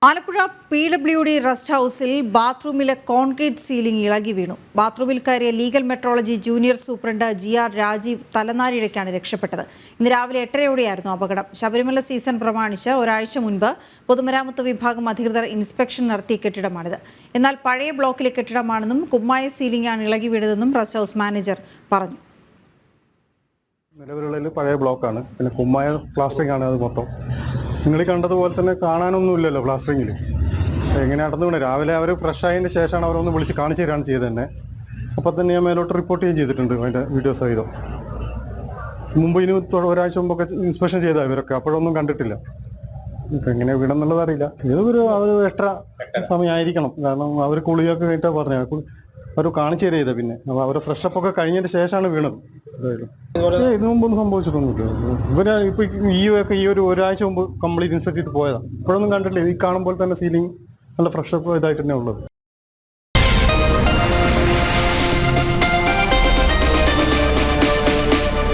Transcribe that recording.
Alappuzha PWD rest ഹൗസിൽ ബാത്റൂമിലെ concrete ceiling ഇളകി വീണു. ബാത്റൂമിൽ കയറിയ legal metrology junior superintendent GR Rajeev തലനാരിഴയ്ക്കാണ് രക്ഷപ്പെട്ടത്. ഇന്ന് രാവിലെ 8:30 അപകടം. ശബരിമല സീസൺ പ്രമാണിച്ച് ഒരാഴ്ച മുൻപ് പൊതുമരാമത്ത് വിഭാഗം അധികൃതർ ഇൻസ്പെക്ഷൻ നടത്തിയ കെട്ടിടമാണിത്. എന്നാൽ പഴയ ബ്ലോക്കിലെ കെട്ടിടമാണെന്നും കുമ്മായ സീലിംഗാണ് ഇളകി വീണതെന്നും റെസ്റ്റ് ഹൗസ് മാനേജർ പറഞ്ഞു. നിലവിലുള്ളതിൽ പഴയ ബ്ലോക്കാണ്, പിന്നെ കുമ്മായ പ്ലാസ്റ്ററിംഗ് ആണ്. അത് മൊത്തം നിങ്ങൾ കണ്ടതുപോലെ തന്നെ കാണാനൊന്നുമില്ലല്ലോ പ്ലാസ്റ്ററിങ്ങിൽ. എങ്ങനെ നടന്നു വീണേ? രാവിലെ അവർ ഫ്രഷ് ആയതിന് ശേഷമാണ് അവരൊന്ന് വിളിച്ച് കാണിച്ചു തരാണ് ചെയ്തത് തന്നെ. അപ്പം തന്നെ ഞാൻ മേലോട്ട് റിപ്പോർട്ട് ചെയ്യുകയും ചെയ്തിട്ടുണ്ട് അതിൻ്റെ വീഡിയോസ് സഹിതം. മുമ്പ് ഇനി ഒരാഴ്ച മുമ്പൊക്കെ ഇൻസ്പെക്ഷൻ ചെയ്താൽ ഇവരൊക്കെ അപ്പോഴൊന്നും കണ്ടിട്ടില്ല. ഇപ്പം എങ്ങനെ വീണെന്നുള്ളത് അറിയില്ല. ഇതൊരു അവർ 8:30 സമയമായിരിക്കണം. കാരണം അവർ കുളിയൊക്കെ കഴിഞ്ഞിട്ടാണ് പറഞ്ഞത്. അവർ കാണിച്ചു തരിക ചെയ്തത്. പിന്നെ അപ്പോൾ അവർ ഫ്രഷപ്പ് ഒക്കെ കഴിഞ്ഞതിന് ശേഷമാണ് വീണത്. ഇതിനു മുമ്പൊന്നും സംഭവിച്ചിട്ടൊന്നുമില്ല. ഇവര് ഇപ്പൊ ഈ ഒരാഴ്ച മുമ്പ് കംപ്ലീറ്റ് ഇൻസ്പെക്ട് ചെയ്ത് പോയതാണ്. ഇപ്പോഴൊന്നും കണ്ടിട്ടില്ല. ഈ കാണുമ്പോൾ തന്നെ സീലിംഗ് നല്ല ഫ്രഷപ്പ് ഇതായിട്ട് തന്നെ ഉള്ളത്.